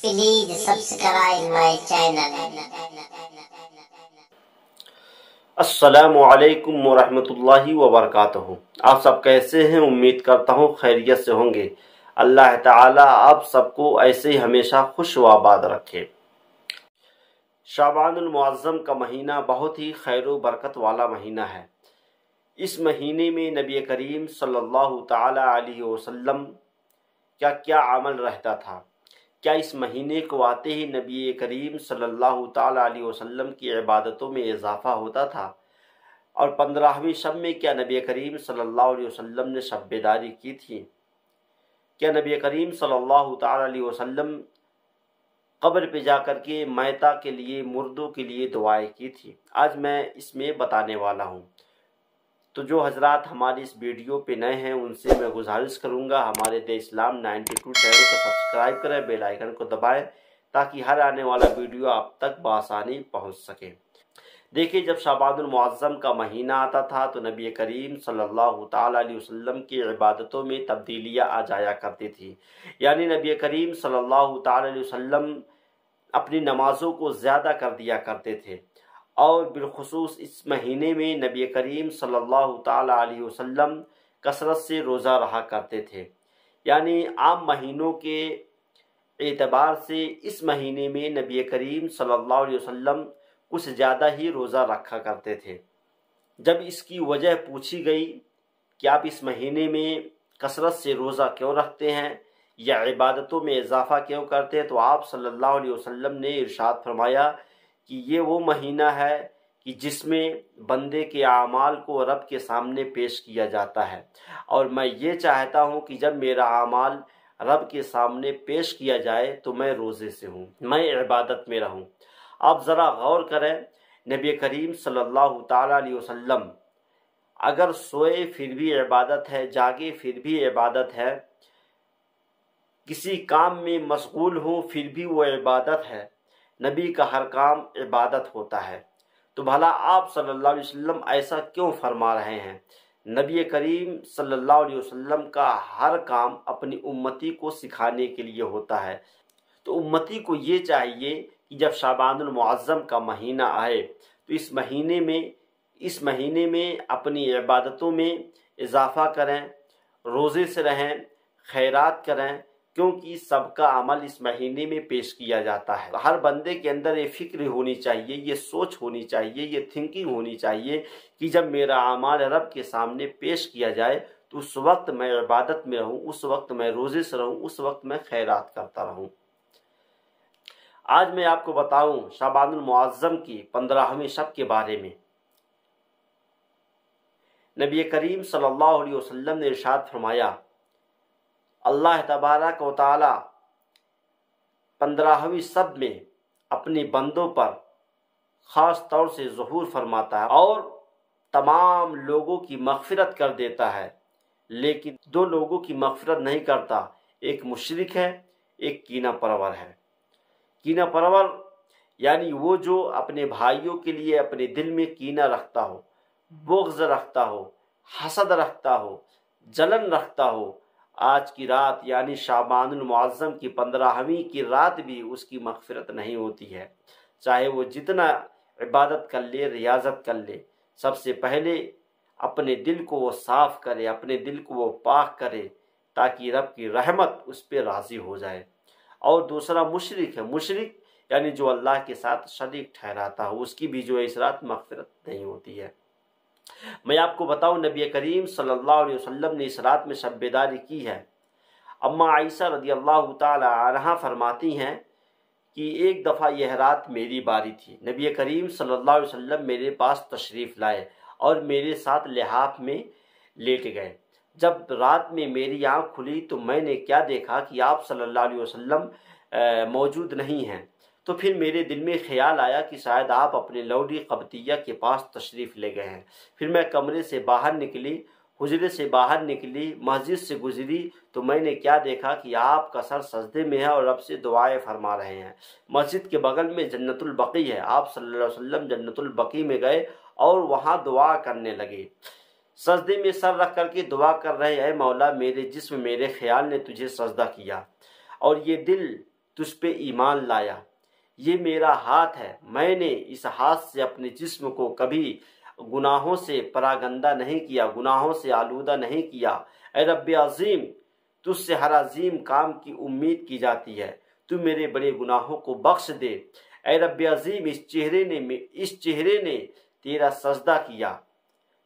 Please subscribe my channel. السلام علیکم ورحمۃ اللہ وبرکاتہ۔ آپ سب کیسے ہیں؟ امید کرتا ہوں خیریت سے ہوں گے۔ اللہ تعالیٰ آپ سب کو ایسے ہی ہمیشہ خوش و آباد رکھے۔ شعبان المعظم کا مہینہ بہت ہی خیر و برکت والا مہینہ ہے۔ اس مہینے میں نبی کریم صلی اللہ تعالیٰ علیہ وسلم کیا عمل رہتا تھا؟ کیا اس مہینے کو آتے ہی نبی کریم صلی اللہ تعالیٰ علیہ وسلم کی عبادتوں میں اضافہ ہوتا تھا؟ اور 15ویں شب میں کیا نبی کریم صلی اللہ علیہ وسلم نے شب بیداری کی تھی؟ کیا نبی کریم صلی اللہ تعالیٰ علیہ وسلم قبر پہ جا کر کے میتہ کے لیے، مردوں کے لیے دعائیں کی تھی؟ آج میں اس میں بتانے والا ہوں۔ تو جو حضرات ہماری اس ویڈیو پہ نئے ہیں ان سے میں گزارش کروں گا ہمارے دی اسلام 92 چینل کو سبسکرائب کریں، بیل آئیکن کو دبائیں تاکہ ہر آنے والا ویڈیو آپ تک بآسانی پہنچ سکے۔ دیکھیے، جب شعبان المعظم کا مہینہ آتا تھا تو نبی کریم صلی اللہ تعالیٰ علیہ وسلم کی عبادتوں میں تبدیلیاں آ جایا کرتی تھی۔ یعنی نبی کریم صلی اللہ تعالیٰ علیہ وسلم اپنی نمازوں کو زیادہ کر دیا کرتے تھے، اور بالخصوص اس مہینے میں نبی کریم صلی اللہ تعالیٰ علیہ وسلم کثرت سے روزہ رہا کرتے تھے۔ یعنی عام مہینوں کے اعتبار سے اس مہینے میں نبی کریم صلی اللہ علیہ وسلم کچھ زیادہ ہی روزہ رکھا کرتے تھے۔ جب اس کی وجہ پوچھی گئی کہ آپ اس مہینے میں کثرت سے روزہ کیوں رکھتے ہیں یا عبادتوں میں اضافہ کیوں کرتے ہیں، تو آپ صلی اللہ علیہ وسلم نے ارشاد فرمایا کہ یہ وہ مہینہ ہے کہ جس میں بندے کے اعمال کو رب کے سامنے پیش کیا جاتا ہے، اور میں یہ چاہتا ہوں کہ جب میرا اعمال رب کے سامنے پیش کیا جائے تو میں روزے سے ہوں، میں عبادت میں رہوں۔ آپ ذرا غور کریں، نبی کریم صلی اللہ تعالیٰ علیہ وسلم اگر سوئے پھر بھی عبادت ہے، جاگے پھر بھی عبادت ہے، کسی کام میں مشغول ہوں پھر بھی وہ عبادت ہے۔ نبی کا ہر کام عبادت ہوتا ہے، تو بھلا آپ صلی اللہ علیہ وسلم ایسا کیوں فرما رہے ہیں؟ نبی کریم صلی اللہ علیہ وسلم کا ہر کام اپنی امتی کو سکھانے کے لیے ہوتا ہے۔ تو امتی کو یہ چاہیے کہ جب شعبان المعظم کا مہینہ آئے تو اس مہینے میں اپنی عبادتوں میں اضافہ کریں، روزے سے رہیں، خیرات کریں، کیونکہ سب کا عمل اس مہینے میں پیش کیا جاتا ہے۔ ہر بندے کے اندر یہ فکر ہونی چاہیے، یہ سوچ ہونی چاہیے، یہ تھنکنگ ہونی چاہیے کہ جب میرا اعمال رب کے سامنے پیش کیا جائے تو اس وقت میں عبادت میں رہوں، اس وقت میں روزے سے رہوں، اس وقت میں خیرات کرتا رہوں۔ آج میں آپ کو بتاؤں شعبان المعظم کی 15ویں شب کے بارے میں۔ نبی کریم صلی اللہ علیہ وسلم نے ارشاد فرمایا، اللہ تبارک و تعالی 15ویں شب میں اپنے بندوں پر خاص طور سے ظہور فرماتا ہے اور تمام لوگوں کی مغفرت کر دیتا ہے، لیکن دو لوگوں کی مغفرت نہیں کرتا، ایک مشرک ہے، ایک کینہ پرور ہے۔ کینہ پرور یعنی وہ جو اپنے بھائیوں کے لیے اپنے دل میں کینہ رکھتا ہو، بغض رکھتا ہو، حسد رکھتا ہو، جلن رکھتا ہو، آج کی رات یعنی شعبان المعظم کی 15ویں کی رات بھی اس کی مغفرت نہیں ہوتی ہے، چاہے وہ جتنا عبادت کر لے، ریاضت کر لے۔ سب سے پہلے اپنے دل کو وہ صاف کرے، اپنے دل کو وہ پاک کرے تاکہ رب کی رحمت اس پہ راضی ہو جائے۔ اور دوسرا مشرک ہے، مشرک یعنی جو اللہ کے ساتھ شریک ٹھہراتا ہو، اس کی بھی جو اس رات مغفرت نہیں ہوتی ہے۔ میں آپ کو بتاؤں نبی کریم صلی اللہ علیہ وسلم نے اس رات میں شب بیداری کی ہے۔ اماں عائشہ رضی اللہ تعالی عنہا فرماتی ہیں کہ ایک دفعہ یہ رات میری باری تھی، نبی کریم صلی اللہ علیہ وسلم میرے پاس تشریف لائے اور میرے ساتھ لحاف میں لیٹ گئے۔ جب رات میں میری آنکھ کھلی تو میں نے کیا دیکھا کہ آپ صلی اللہ علیہ وسلم موجود نہیں ہیں، تو پھر میرے دل میں خیال آیا کہ شاید آپ اپنے لوڈی قبطیہ کے پاس تشریف لے گئے ہیں۔ پھر میں کمرے سے باہر نکلی، حجرے سے باہر نکلی، مسجد سے گزری تو میں نے کیا دیکھا کہ آپ کا سر سجدے میں ہے اور رب سے دعائیں فرما رہے ہیں۔ مسجد کے بغل میں جنت البقیع ہے، آپ صلی اللہ علیہ وسلم جنت البقیع میں گئے اور وہاں دعا کرنے لگے۔ سجدے میں سر رکھ کر کے دعا کر رہے اے مولا میرے جسم میرے خیال نے تجھے سجدہ کیا اور یہ دل تجھ پہ ایمان لایا، یہ میرا ہاتھ ہے، میں نے اس ہاتھ سے اپنے جسم کو کبھی گناہوں سے پراگندہ نہیں کیا، گناہوں سے آلودہ نہیں کیا۔ اے رب عظیم، تجھ سے ہر عظیم کام کی امید کی جاتی ہے، تو میرے بڑے گناہوں کو بخش دے۔ اے رب عظیم، اس چہرے نے تیرا سجدہ کیا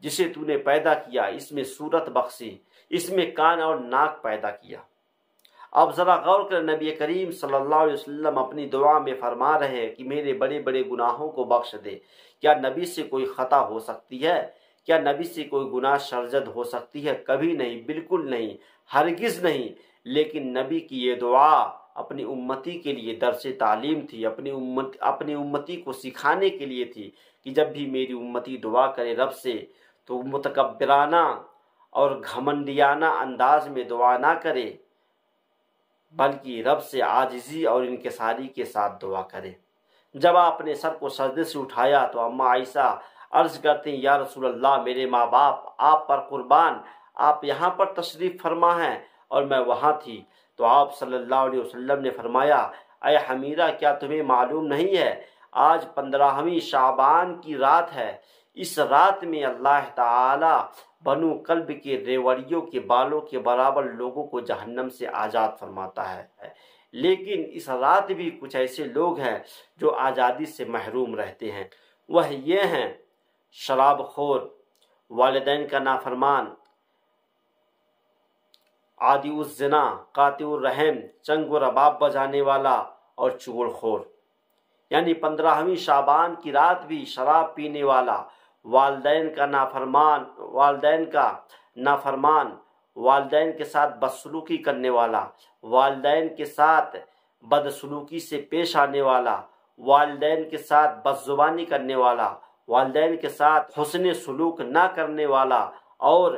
جسے تو نے پیدا کیا، اس میں صورت بخشی، اس میں کان اور ناک پیدا کیا۔ اب ذرا غور کر، نبی کریم صلی اللہ علیہ وسلم اپنی دعا میں فرما رہے ہیں کہ میرے بڑے بڑے گناہوں کو بخش دے۔ کیا نبی سے کوئی خطا ہو سکتی ہے؟ کیا نبی سے کوئی گناہ سرزد ہو سکتی ہے؟ کبھی نہیں، بالکل نہیں، ہرگز نہیں۔ لیکن نبی کی یہ دعا اپنی امتی کے لیے درس تعلیم تھی، اپنی امتی کو سکھانے کے لیے تھی کہ جب بھی میری امتی دعا کرے رب سے تو متکبرانہ اور گھمنڈیانہ انداز میں دعا نہ کرے، بلکہ رب سے عاجزی اور انکساری کے ساتھ دعا کرے۔ جب آپ نے سر کو سجدے سے اٹھایا تو اماں عائشہ عرض کرتے ہیں یا رسول اللہ، میرے ماں باپ آپ پر قربان، آپ یہاں پر تشریف فرما ہیں اور میں وہاں تھی۔ تو آپ صلی اللہ علیہ وسلم نے فرمایا اے حمیرہ، کیا تمہیں معلوم نہیں ہے آج 15ویں شعبان کی رات ہے، اس رات میں اللہ تعالی بنو کلب کے ریوڑیوں کے بالوں کے برابر لوگوں کو جہنم سے آزاد فرماتا ہے۔ لیکن اس رات بھی کچھ ایسے لوگ ہیں جو آزادی سے محروم رہتے ہیں، وہ یہ ہیں شراب خور، والدین کا نافرمان، عادی الزنا، قاطع الرحم، چنگ و رباب بجانے والا اور چغل خور۔ یعنی 15ویں شعبان کی رات بھی شراب پینے والا، والدین کا نافرمان، والدین کے ساتھ بدسلوکی کرنے والا، والدین کے ساتھ بدسلوکی سے پیش آنے والا، والدین کے ساتھ بدزبانی کرنے والا، والدین کے ساتھ حسن سلوک نہ کرنے والا، اور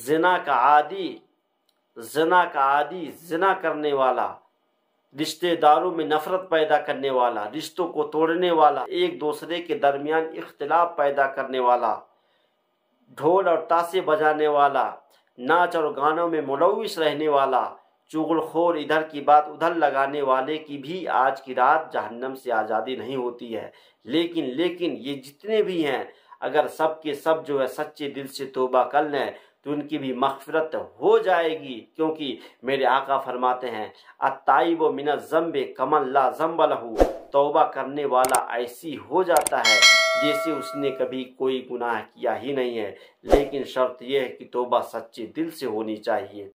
زنا کا عادی زنا کرنے والا، رشتہ داروں میں نفرت پیدا کرنے والا، رشتوں کو توڑنے والا، ایک دوسرے کے درمیان اختلاف پیدا کرنے والا، ڈھول اور تاشے بجانے والا، ناچ اور گانوں میں ملوث رہنے والا، چغل خور، ادھر کی بات ادھر لگانے والے کی بھی آج کی رات جہنم سے آزادی نہیں ہوتی ہے۔ لیکن یہ جتنے بھی ہیں اگر سب کے سب جو ہے سچے دل سے توبہ کر لیں تو ان کی بھی مغفرت ہو جائے گی، کیونکہ میرے آقا فرماتے ہیں التائب من الذنب کمن لا ذنب لہ، توبہ کرنے والا ایسی ہو جاتا ہے جیسے اس نے کبھی کوئی گناہ کیا ہی نہیں ہے، لیکن شرط یہ ہے کہ توبہ سچے دل سے ہونی چاہیے۔